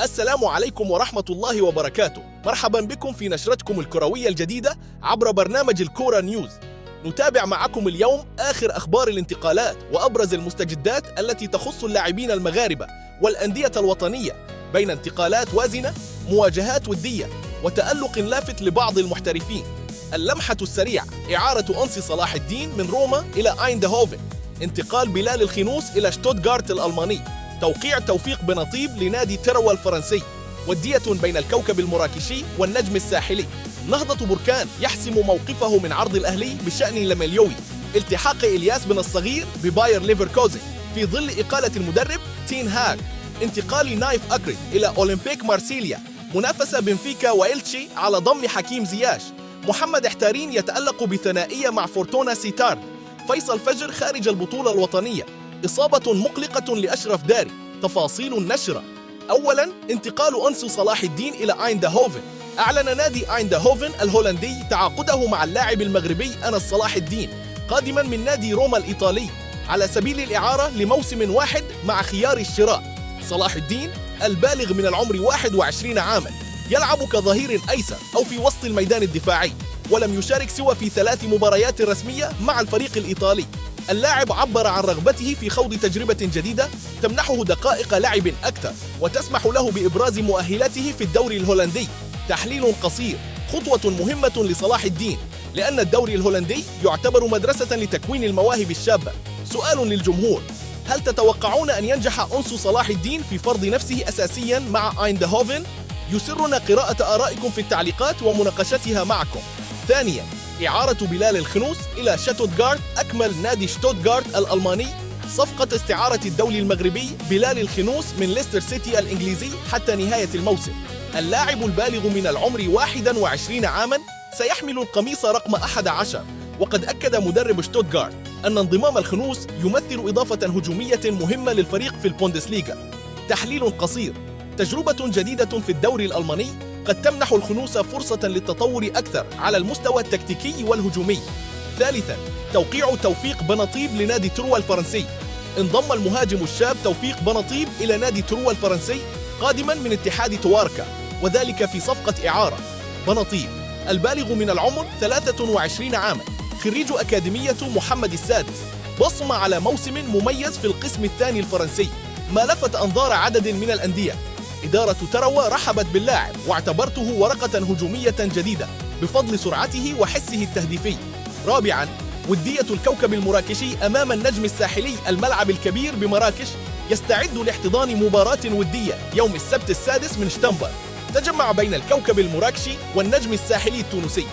السلام عليكم ورحمة الله وبركاته. مرحبا بكم في نشرتكم الكروية الجديدة عبر برنامج الكورة نيوز. نتابع معكم اليوم آخر أخبار الانتقالات وأبرز المستجدات التي تخص اللاعبين المغاربة والأندية الوطنية، بين انتقالات وازنة، مواجهات ودية، وتألق لافت لبعض المحترفين. اللمحة السريعة: إعارة أنسي صلاح الدين من روما إلى أيندهوفن، انتقال بلال الخنوس إلى شتوتغارت الألماني، توقيع توفيق بنطيب لنادي تروا الفرنسي، ودية بين الكوكب المراكشي والنجم الساحلي. نهضة بركان يحسم موقفه من عرض الأهلي بشأن لميليوي، التحاق إلياس بن الصغير بباير ليفركوزن في ظل إقالة المدرب تين هاغ، انتقال نايف أكريد إلى أولمبيك مارسيليا، منافسة بنفيكا وإلتشي على ضم حكيم زياش، محمد احتارين يتألق بثنائية مع فورتونا سيتارد، فيصل فجر خارج البطولة الوطنية، إصابة مقلقة لأشرف داري. تفاصيل النشرة: أولاً، انتقال أنسو صلاح الدين إلى أيندهوفن. أعلن نادي أيندهوفن الهولندي تعاقده مع اللاعب المغربي أنس صلاح الدين قادماً من نادي روما الإيطالي على سبيل الإعارة لموسم واحد مع خيار الشراء. صلاح الدين البالغ من العمر 21 عاماً يلعب كظهير أيسر أو في وسط الميدان الدفاعي، ولم يشارك سوى في 3 مباريات رسمية مع الفريق الإيطالي. اللاعب عبر عن رغبته في خوض تجربة جديدة تمنحه دقائق لعب أكثر وتسمح له بإبراز مؤهلاته في الدوري الهولندي. تحليل قصير: خطوة مهمة لصلاح الدين، لأن الدوري الهولندي يعتبر مدرسة لتكوين المواهب الشابة. سؤال للجمهور: هل تتوقعون أن ينجح أنسو صلاح الدين في فرض نفسه أساسياً مع أيندهوفن؟ يسرنا قراءة آرائكم في التعليقات ومناقشتها معكم. ثانياً، إعارة بلال الخنوس إلى شتوتغارت. أكمل نادي شتوتغارت الألماني صفقة استعارة الدولي المغربي بلال الخنوس من ليستر سيتي الإنجليزي حتى نهاية الموسم. اللاعب البالغ من العمر 21 عاماً سيحمل القميص رقم 11، وقد أكد مدرب شتوتغارت أن انضمام الخنوس يمثل إضافة هجومية مهمة للفريق في البوندسليغا. تحليل قصير: تجربة جديدة في الدوري الألماني قد تمنح الخنوس فرصة للتطور أكثر على المستوى التكتيكي والهجومي. ثالثاً، توقيع توفيق بنطيب لنادي تروا الفرنسي. انضم المهاجم الشاب توفيق بنطيب إلى نادي تروا الفرنسي قادماً من اتحاد تواركا، وذلك في صفقة إعارة. بنطيب البالغ من العمر 23 عاماً، خريج أكاديمية محمد السادس، بصم على موسم مميز في القسم الثاني الفرنسي، ما لفت أنظار عدد من الأندية. إدارة تروا رحبت باللاعب واعتبرته ورقة هجومية جديدة بفضل سرعته وحسه التهديفي. رابعاً، ودية الكوكب المراكشي أمام النجم الساحلي الملعب الكبير بمراكش يستعد لاحتضان مباراة ودية يوم السبت 6 من شتنبر، تجمع بين الكوكب المراكشي والنجم الساحلي التونسي،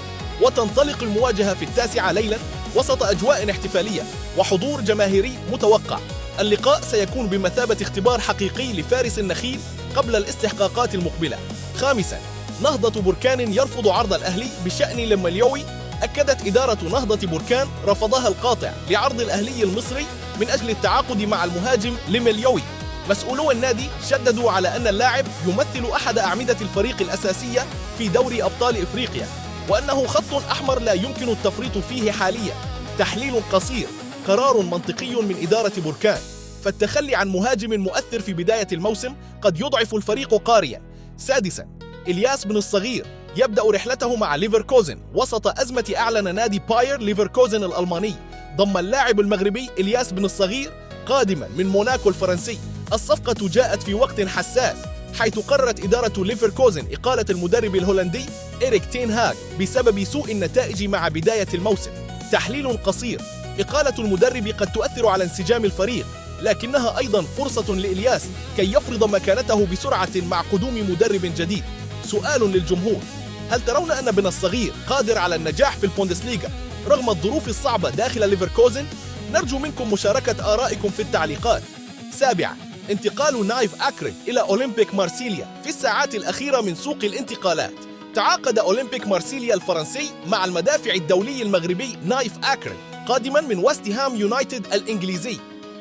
وتنطلق المواجهة في 9 ليلاً وسط أجواء احتفالية وحضور جماهيري متوقع. اللقاء سيكون بمثابة اختبار حقيقي لفارس النخيل قبل الاستحقاقات المقبلة. خامساً، نهضة بركان يرفض عرض الأهلي بشأن لميليوي. أكدت إدارة نهضة بركان رفضها القاطع لعرض الأهلي المصري من أجل التعاقد مع المهاجم لميليوي. مسؤولو النادي شددوا على أن اللاعب يمثل أحد أعمدة الفريق الأساسية في دوري أبطال إفريقيا، وأنه خط أحمر لا يمكن التفريط فيه حالياً. تحليل قصير: قرار منطقي من إدارة بركان، فالتخلي عن مهاجم مؤثر في بداية الموسم قد يضعف الفريق قارياً. سادساً، إلياس بن الصغير يبدأ رحلته مع ليفركوزن وسط أزمة. أعلن نادي باير ليفركوزن الألماني ضم اللاعب المغربي إلياس بن الصغير قادماً من موناكو الفرنسي. الصفقة جاءت في وقت حساس، حيث قررت إدارة ليفركوزن إقالة المدرب الهولندي إريك تين هاغ بسبب سوء النتائج مع بداية الموسم. تحليل قصير: إقالة المدرب قد تؤثر على انسجام الفريق، لكنها أيضاً فرصة لإلياس كي يفرض مكانته بسرعة مع قدوم مدرب جديد. سؤال للجمهور: هل ترون أن بن الصغير قادر على النجاح في البوندسليغا رغم الظروف الصعبة داخل ليفركوزن؟ نرجو منكم مشاركة آرائكم في التعليقات. سابعاً، انتقال نايف أكريد إلى أولمبيك مارسيليا في الساعات الأخيرة من سوق الانتقالات. تعاقد أولمبيك مارسيليا الفرنسي مع المدافع الدولي المغربي نايف أكريد قادماً من وست هام يونايتد الإنجليزي.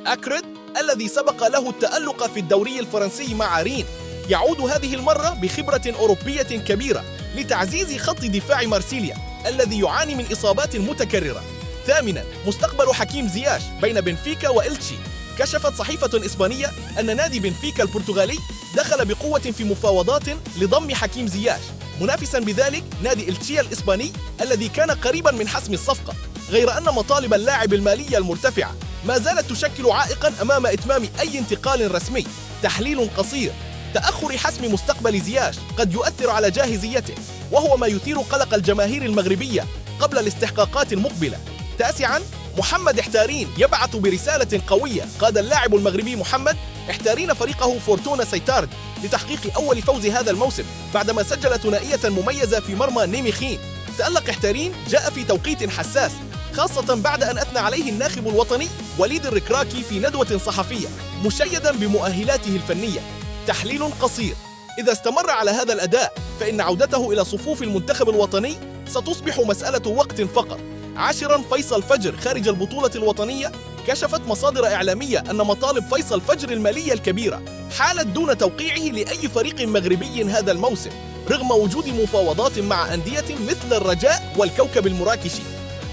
أكريد الذي سبق له التألق في الدوري الفرنسي مع رين يعود هذه المرة بخبرة أوروبية كبيرة لتعزيز خط دفاع مارسيليا الذي يعاني من إصابات متكررة. ثامناً، مستقبل حكيم زياش بين بنفيكا وإلتشي. كشفت صحيفة إسبانية أن نادي بنفيكا البرتغالي دخل بقوة في مفاوضات لضم حكيم زياش، منافساً بذلك نادي إلتشيا الإسباني الذي كان قريباً من حسم الصفقة، غير أن مطالب اللاعب المالية المرتفعة ما زالت تشكل عائقاً أمام إتمام أي انتقال رسمي. تحليل قصير: تأخر حسم مستقبل زياش قد يؤثر على جاهزيته، وهو ما يثير قلق الجماهير المغربية قبل الاستحقاقات المقبلة. تاسعاً، محمد احتارين يبعث برسالة قوية. قاد اللاعب المغربي محمد احتارين فريقه فورتونا سيتارد لتحقيق أول فوز هذا الموسم بعدما سجل ثنائية مميزة في مرمى نيميخين. تألق احتارين جاء في توقيت حساس، خاصة بعد أن أثنى عليه الناخب الوطني وليد الركراكي في ندوة صحفية مشيداً بمؤهلاته الفنية. تحليل قصير: إذا استمر على هذا الأداء فإن عودته إلى صفوف المنتخب الوطني ستصبح مسألة وقت فقط. عاشراً، فيصل فجر خارج البطولة الوطنية. كشفت مصادر إعلامية أن مطالب فيصل فجر المالية الكبيرة حالت دون توقيعه لأي فريق مغربي هذا الموسم، رغم وجود مفاوضات مع أندية مثل الرجاء والكوكب المراكشي.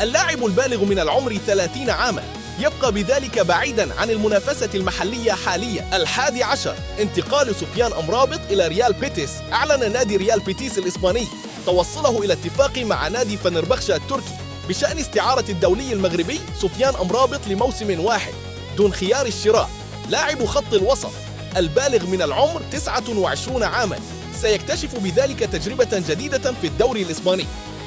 اللاعب البالغ من العمر 30 عاماً يبقى بذلك بعيداً عن المنافسة المحلية حالياً. 11، انتقال سفيان أمرابط إلى ريال بيتيس. أعلن نادي ريال بيتيس الإسباني توصله إلى اتفاق مع نادي فنربخشة التركي بشأن استعارة الدولي المغربي سفيان أمرابط لموسم واحد دون خيار الشراء. لاعب خط الوسط البالغ من العمر 29 عاماً سيكتشف بذلك تجربة جديدة في الدوري الإسباني،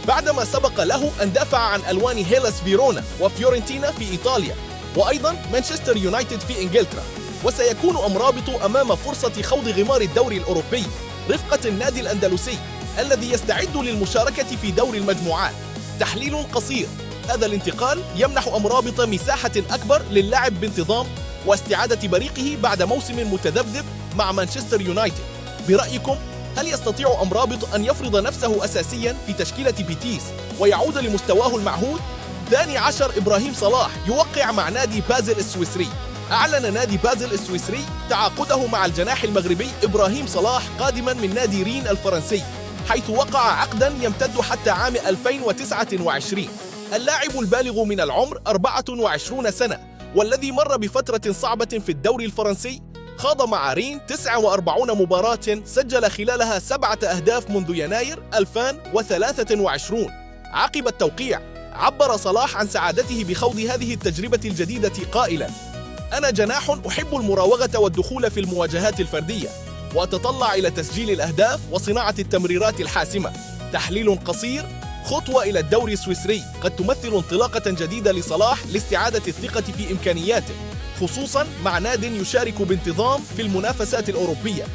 بعدما سبق له أن دافع عن ألوان هيلاس فيرونا وفيورنتينا في إيطاليا وأيضاً مانشستر يونايتد في إنجلترا. وسيكون أمرابط أمام فرصة خوض غمار الدوري الأوروبي رفقة النادي الأندلسي الذي يستعد للمشاركة في دور المجموعات. تحليل قصير: هذا الانتقال يمنح أمرابط مساحة أكبر للعب بانتظام واستعادة بريقه بعد موسم متذبذب مع مانشستر يونايتد. برأيكم، هل يستطيع أمرابط أن يفرض نفسه أساسياً في تشكيلة بيتيس ويعود لمستواه المعهود؟ 12، إبراهيم صلاح يوقع مع نادي بازل السويسري. أعلن نادي بازل السويسري تعاقده مع الجناح المغربي إبراهيم صلاح قادماً من نادي رين الفرنسي، حيث وقع عقداً يمتد حتى عام 2029. اللاعب البالغ من العمر 24 سنة والذي مر بفترة صعبة في الدوري الفرنسي خاض مع رين 49 مباراة سجل خلالها 7 أهداف منذ يناير 2023. عقب التوقيع عبر صلاح عن سعادته بخوض هذه التجربة الجديدة قائلاً: أنا جناح أحب المراوغة والدخول في المواجهات الفردية، وأتطلع إلى تسجيل الأهداف وصناعة التمريرات الحاسمة. تحليل قصير: خطوة إلى الدوري السويسري قد تمثل انطلاقة جديدة لصلاح لاستعادة الثقة في إمكانياته، خصوصاً مع ناد يشارك بانتظام في المنافسات الأوروبية.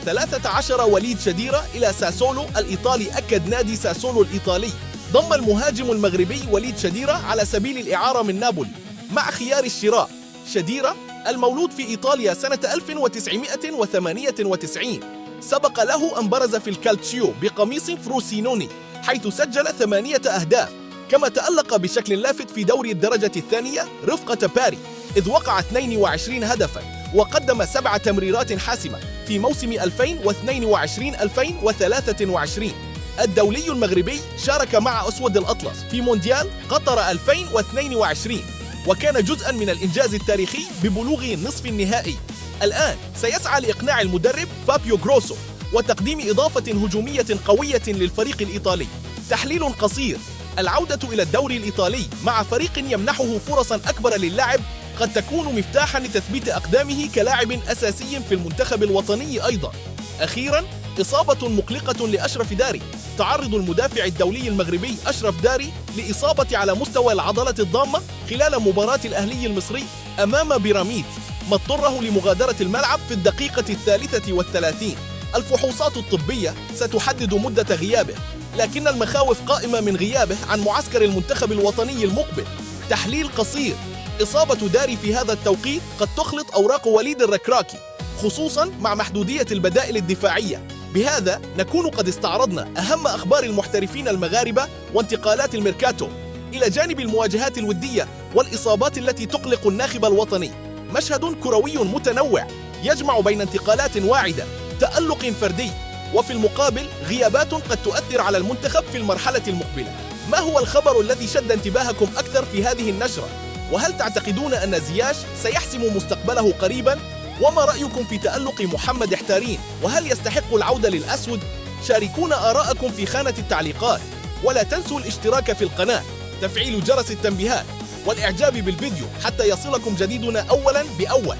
13، وليد شديرة إلى ساسولو الإيطالي. أكد نادي ساسولو الإيطالي ضم المهاجم المغربي وليد شديرة على سبيل الإعارة من نابولي مع خيار الشراء. شديرة المولود في إيطاليا سنة 1998 سبق له أن برز في الكالتشيو بقميص فروسينوني حيث سجل 8 أهداف، كما تألق بشكل لافت في دوري الدرجة الثانية رفقة باري إذ وقع 22 هدفاً وقدم 7 تمريرات حاسمة في موسم 2022-2023. الدولي المغربي شارك مع أسود الأطلس في مونديال قطر 2022 وكان جزءاً من الإنجاز التاريخي ببلوغ نصف النهائي. الآن سيسعى لإقناع المدرب فابيو غروسو وتقديم إضافة هجومية قوية للفريق الإيطالي. تحليل قصير: العودة إلى الدوري الإيطالي مع فريق يمنحه فرصاً أكبر للعب قد تكون مفتاحاً لتثبيت أقدامه كلاعب أساسي في المنتخب الوطني أيضاً. أخيراً، إصابة مقلقة لأشرف داري. تعرض المدافع الدولي المغربي أشرف داري لإصابة على مستوى العضلة الضامة خلال مباراة الأهلي المصري أمام بيراميدز، ما اضطره لمغادرة الملعب في الدقيقة 33. الفحوصات الطبية ستحدد مدة غيابه، لكن المخاوف قائمة من غيابه عن معسكر المنتخب الوطني المقبل. تحليل قصير: إصابة داري في هذا التوقيت قد تخلط أوراق وليد الركراكي، خصوصاً مع محدودية البدائل الدفاعية. بهذا نكون قد استعرضنا أهم أخبار المحترفين المغاربة وانتقالات الميركاتو، إلى جانب المواجهات الودية والإصابات التي تقلق الناخب الوطني. مشهد كروي متنوع يجمع بين انتقالات واعدة، تألق فردي، وفي المقابل غيابات قد تؤثر على المنتخب في المرحلة المقبلة. ما هو الخبر الذي شد انتباهكم أكثر في هذه النشرة؟ وهل تعتقدون أن زياش سيحسم مستقبله قريباً؟ وما رأيكم في تألق محمد حتارين؟ وهل يستحق العودة للأسود؟ شاركونا آراءكم في خانة التعليقات، ولا تنسوا الاشتراك في القناة، تفعيل جرس التنبيهات، والإعجاب بالفيديو حتى يصلكم جديدنا أولاً بأول.